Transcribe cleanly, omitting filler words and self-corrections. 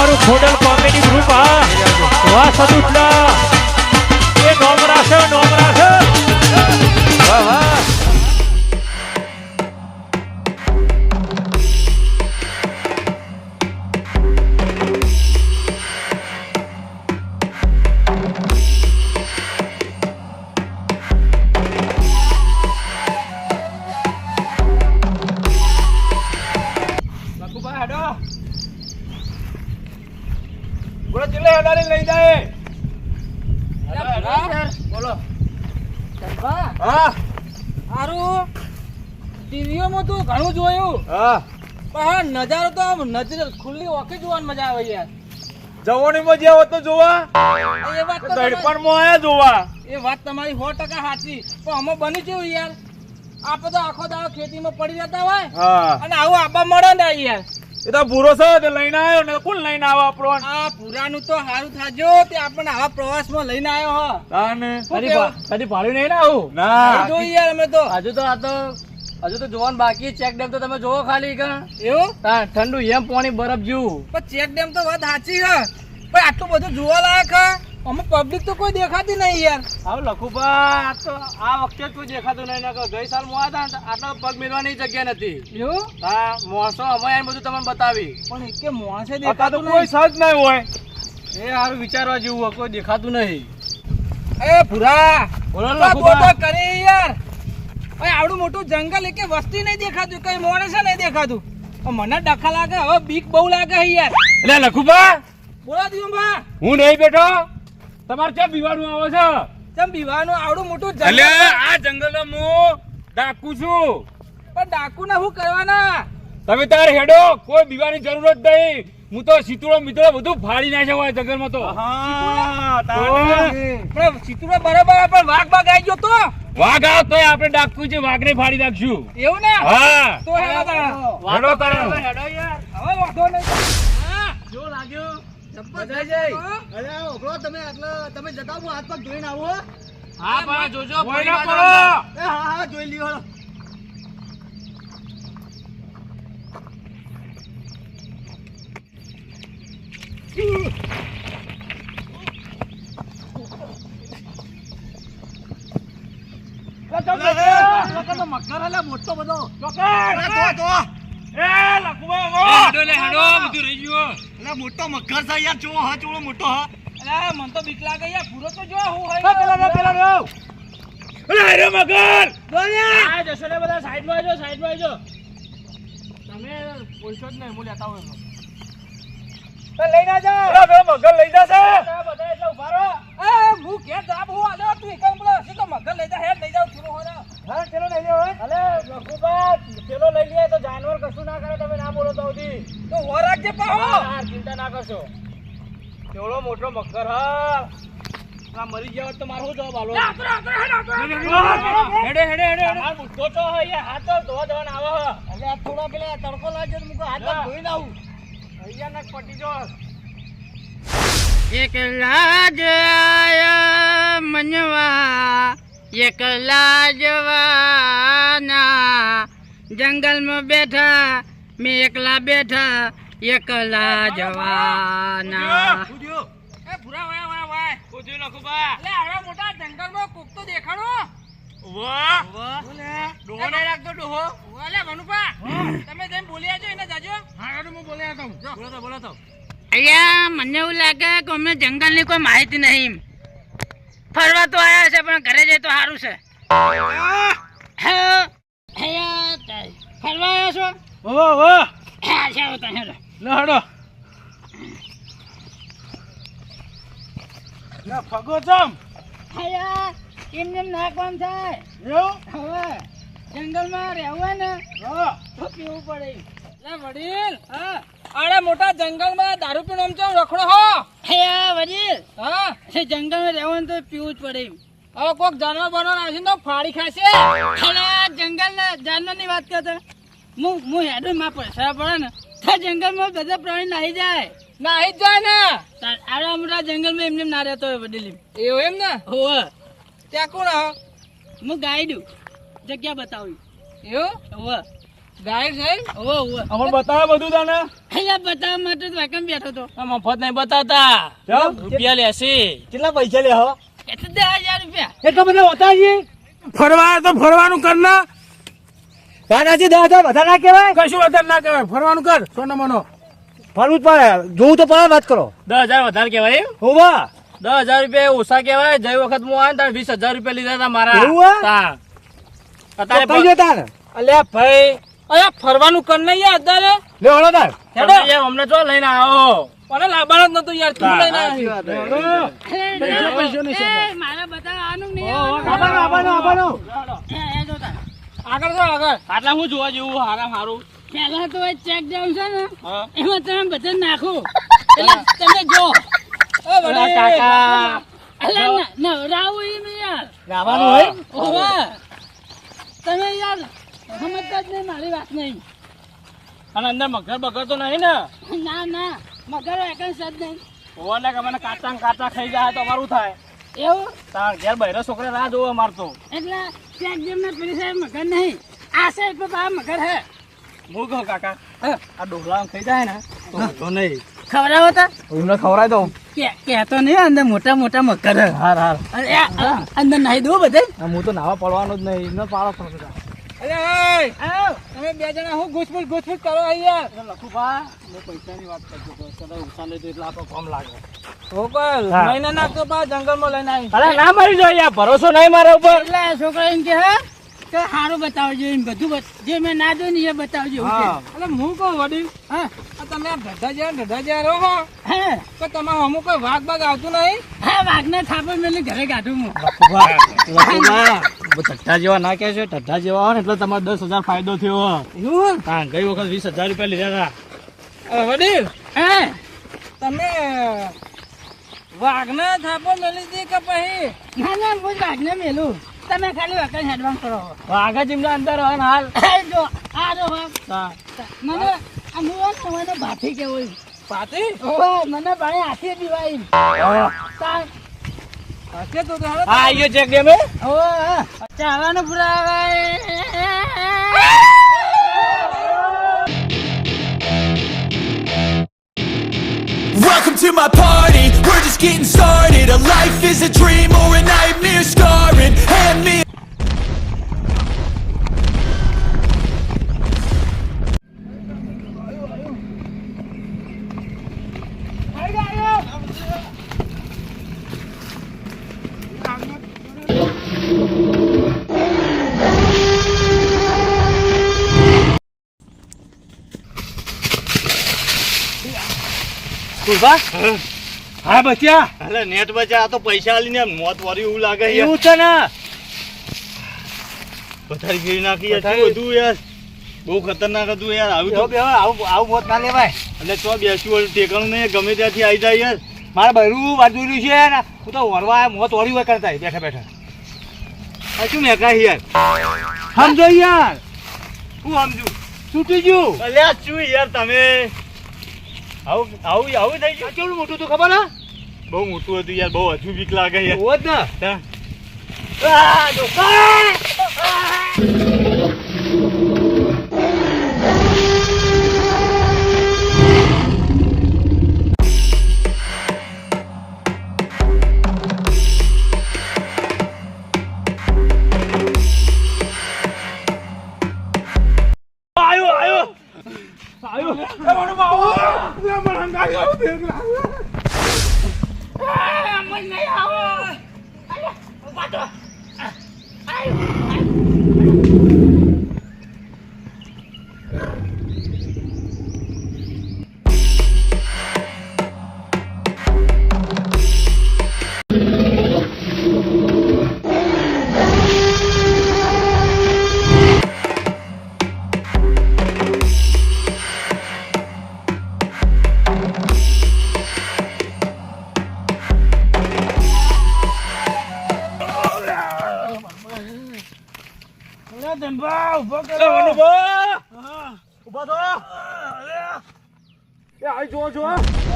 અમારું Khodal comedy group હા વાહ સદુટલા એ નોમ રાખો વાહ વાહ લઈ જાય બોલો હા હારું ટીવીઓમાં તો ઘણું જોયું હા પણ નજારો તો આમ નજર ખુલ્લી ઓકે જોવાની મજા આવે યાર જવાની મજા આવે તો જોવા એ વાત તો દડપણ માં આયા જોવા એ વાત તમારી 100% સાચી પણ અમે બની કેવું યાર આપણે તો આખો દાડો ખેતીમાં પડી રહેતા હોય હા અને આવું આબા મળે ને યાર એ તો પૂરો છે તે લઈને આવ્યો ને કોણ લઈને આવો આપણો આ પુરાનું તો સારું થાજો તે આપણને આવા પ્રવાસમાં લઈને આવ્યો હો તાને કદી ભાડ્યું નહીં ને આવું ના જોઈ યાર અમે તો હજુ તો જોવાનું બાકી ચેક ડેમ તો તમે જોવો ખાલી એવું ઠંડુ એમ પાણી બરફ જેવું પણ ચેક ડેમ તો વાત સાચી છે પણ આટલું બધું જોવા લાયક છે અમે પબ્લિક તો કોઈ દેખાતી નહીં યાર હવે લખુભા તો આ વખતે કોઈ દેખાતું નહીં ને ગઈ સાલ મોયા હતા ને આટલો પગ મેળવાની જગ્યા નથી એવું હા મોણસો અમે આવીને બધું તમને બતાવી પણ એકે માણસે અત્યારે તો દેખાતું કોઈ નહીં સજ નહીં હોય એ સારું વિચારવા જેવું હોય, કોઈ દેખાતું નહીં. એ ભુરા બોલો ને તો લખુભા. ગોતો કરી યાર ઓય આવડું મોટું જંગલ એકે વસ્તી નહીં દેખાતું કઈ માણસ નહીં દેખાતું પણ મને ડખા લાગે હવે બીક બહુ લાગે છે યાર એટલે લખુભા બોલા દિયો બા હું નહીં બેઠો તમારે ક્યાં પીવાનું આવે છે તમ બીવાનું આવડું મોટું એટલે જંગલ આ જંગલમાં હું ડાકુ છું પણ ડાકુ ને શું કરવાના તમે તાર હેડો કોઈ બીવાની જરૂર જ નહીં હું તો સીતુડો મિત્રો બધું ફાડી નાખ્યા હોય જંગલમાં તો પણ સીતુડા બરાબર પણ વાઘ બાગ આવી ગયો તો વાઘ આવ તોય આપણે ડાકુ છે વાઘને ફાડી નાખશું એવું ને હા તો હેડો તારા હેડો તારા હેડો યાર. હવે વાંધો નહીં હા જો લાગ્યો મજા જાય અરે ઓગળો તમે તમે જતા હું હાથ પગ ધોઈને આવો. હા પણ જોજો કોઈ ફરી ના પાછા પડો. હા જોઈ લ્યો. મોટો બધો એ લખુભા હેડો લે હેડો બધું રહી ગયું. મોટો મગર છે યાર ચો હા ચોળો મોટો હા અલા મન તો બીક લાગે યાર પૂરો તો જો હું હોય અરે અરે મગર આ જશો ને બધા સાઈડમાં આવજો સાઈડમાં આવજો. તમે બોલશો જ નહીં હું લેતા હોય તો લઈને જાઓ અરે મગર લઈ જશે બધા એટલે ઉભા રહો. એ હું ઘેર જાબ હું આલ્યો તું એકમ બોલો હશે તો મગર લઈ જા હેડ લઈ જાવ પૂરો હોય હા ચલો લઈ જાઓ. અલે લખુભા પેલો લઈ લે તો જાનવર કશું ના કરે તમે ના બોલો તો સુધી. તો હો રાખજે પાહો હા ચિંતા ના કરશો. કેવડો મોટો મગર હા આ મરી ગયા હોત તો મારો શું જવાબ આલો. હેડે હેડે હેડે આ બુદ્ધો તો અહીંયા હાથ તો ધોવા ધોવાના આવે હે. એટલે આ થોડા પેલા તડકો લાગે તો મુકો હાથ પગ ધોઈને આવું. અહીંયા ના પટી જો. એકલા જ આયા મનવા એકલા જવાના જંગલમાં બેઠા મેં એકલા બેઠા એકલા જવાના. એ પૂરા વાય વાય વાય પૂછ્યું લખુભા. એટલે આવડા મોટા જંગલમાં કોક તો દેખાડો વાહ બોલે ડોહો નહીં રાખતો ડોહો. ઓલે મનુપા તમે જેમ બોલી આજો એને જાજો હા હું બોલ્યા તો બોલો તો અહીંયા મને એવું લાગે કે અમને જંગલની કોઈ માહિતી નહીં. ફરવા તો આવ્યા છે પણ ઘરે જાય તો સારું છે. ફરવા આવ્યા છો? વાહ વાહ હા, ચાલો તો હેડો. લહડો ના ફગો ચમ અહીંયા એમને એમ ના કામ થાય. એવું હવે જંગલમાં રહેવું હોય ને હા તો પીવું પડે. લે વડીલ હા આડા મોટા જંગલમાં દારૂ પીને આમ ચમ રખડો હો હે વડીલ, હા જંગલમાં રહેવું હોય ને તો પીવું જ પડે. હવે કોક જાનવર બનાવર આવશે ને તો ફાડી ખાશે અલા જંગલના જાનવરની વાત કરતો હું હેડું માં પૈસા પડે ને તો જંગલમાં બધા પ્રાણી નાહી જાય. નાહી જ જાય ને આડા મોટા જંગલમાં એમને ના રહેતો હોય વડીલ. એવું એમ ને હોવે ત્યાં કોણ હા હું ગાઈડું જગ્યા બતાવી. એવું હોવે ગાય સાહેબ ઓવો ઓવો અમને બતાવો બધું તને અહીંયા બતાવવા માટે તો વાકમ બેઠો તો આ મફત નહીં બતાવતા કેમ? રૂપિયા લેશે કેટલા પૈસા લે હો એટલે 10,000 રૂપિયા એટલા બધા હોતા છે ફરવા તો ફરવાનું કર ના દાદાજી 10,000 વધારે ના કહેવાય કશું વધારે ના કહેવાય ફરવાનું કર સોનો મનો ફરવું જ પડે જોવું તો પડે વાત કરો 10,000 વધારે કહેવાય એમ? હોવા 10,000 રૂપિયા ઓછા કહેવાય જઈ વખત હું આવ્યો ને તારે 20,000 રૂપિયા લીધા હતા મારા એવું હે? તા. અત્યારે કઈ જતા ને અલ્યા ભાઈ અલ્યા ફરવાનું કર ને યાર અત્યારે લે હળો તાર હેડો તમે યાર અમને ચો લઈને આવો મને લાવવાનો જ નતો યાર તું લઈને આવ્યો મારા બતાવવાનું નહીં આબાનો આગળ જો આગળ આટલા હું જોવા જેવું હારા હારું પેલા તો ચેક જાઉં છે ને એમાં તમે બધા નાખો એટલે તમે જો ઓ વડી કાકા અલા નવરાવું એમ યાર લાવવાનું હોય ઓવા તમે યાર સમજતા જ નહીં મારી વાત નહીં અને અંદર મગર બગર તો નહીં ને ના ના મગર એકન સદ નહીં ઓને કે મને કાચા ને કાચા ખાઈ જાય તો અમારું થાય એવું તાર ઘેર બૈરા છોકરા રાહ જોવે મારતો એટલે ચેક જેમ ના પેલી સાહેબ મગર નહીં આ સાઈડ પર બા મગર હે હું કહું કાકા આ ડોહલા ખાઈ જાય ને તો વાંધો નહીં ખવડાવો તા એમને ખવડાવી દઉં કહેતો નહીં અંદર મોટા મોટા મગર હે હાર હાર અરે અંદર નાહી દો બધે હું તો નાવા પડવાનું જ નહીં એમને પાડો પડશે અલ્યા ઓય આવ તમે બે જણા હું ઘૂસફૂસ કરો અહીંયા લખુભા મેં પૈસાની વાત કરતો હતો કદાચ ઉછા લેતો એટલે આપણો કામ લાગે ગોપાલ હા. લઈને નાખતો બા જંગલમાં લઈને આવી અરે ના મારી જાય યાર ભરોસો નહીં મારા ઉપર એટલે છોકરા એમ કે હે કે સારું બતાવજો એમ બધું જે મેં ના જોયું ને એ બતાવજો એવું કે. એટલે હું કહું વડીલ હા આ તમે આ ઢઢા જ્યાં રહો હો હે તો તમારે અમુક કોઈ વાઘ બાગ આવતું નહીં હા વાઘને થાપો મેલી ઘરે કાઢું હું ઠઠ્ઠા જેવા ના કહે છે ઠઠ્ઠા જેવા હોય ને એટલે તમારે 10,000 ફાયદો થયો એવું હા ગઈ વખત 20,000 રૂપિયા લીધા હતા વડીલ હે તમે વાઘને થાપો મેલી દી કે પછી ના ના હું જ વાઘને મેલું તમે ખાલી વાઘને એડવાન્સ કરો વાઘા જીમના અંદર હોય ને હાલ જો આ જો વાઘ હા. મને આ મને ભાથી કેવું પાતી ઓય મને ભાઈ હાથી દીવાઈ તાર હશે તો હાલો હા આયો ચેક ડેમ હે ઓય ચાવાનો પુરા Welcome to my party, we're just getting started. A life is a dream or a nightmare scarring. Hand me હા બચ્યા અરે નેટ બચા આ તો પૈસા આલીને મોત વાળી એવું લાગે યાર એવું છે ને પથારી ફેરી નાખી યાર શું બધું યાર બહુ ખતરનાક હતું યાર આવી તો આવું મોત ના લેવાય એટલે તો બેસ્યું હોય ઠેકાણું નહીં ગમે ત્યાંથી આવી જાય યાર મારા બૈરું બાજુનું છે ને હું તો વરવા મોત વળી હોય કરતા બેઠા બેઠા આ શું મેકા યાર સમજો યાર હું સમજુ છૂટી ગયું અલ્યા શું યાર તમે આવું આવું આવું થઈ ગયું કેવું મોટું તું ખબર હા બહુ મોટું હતું યાર બહુ હજુ બીક લાગે યાર હોત ને હા. ઉભા થો એ આ જો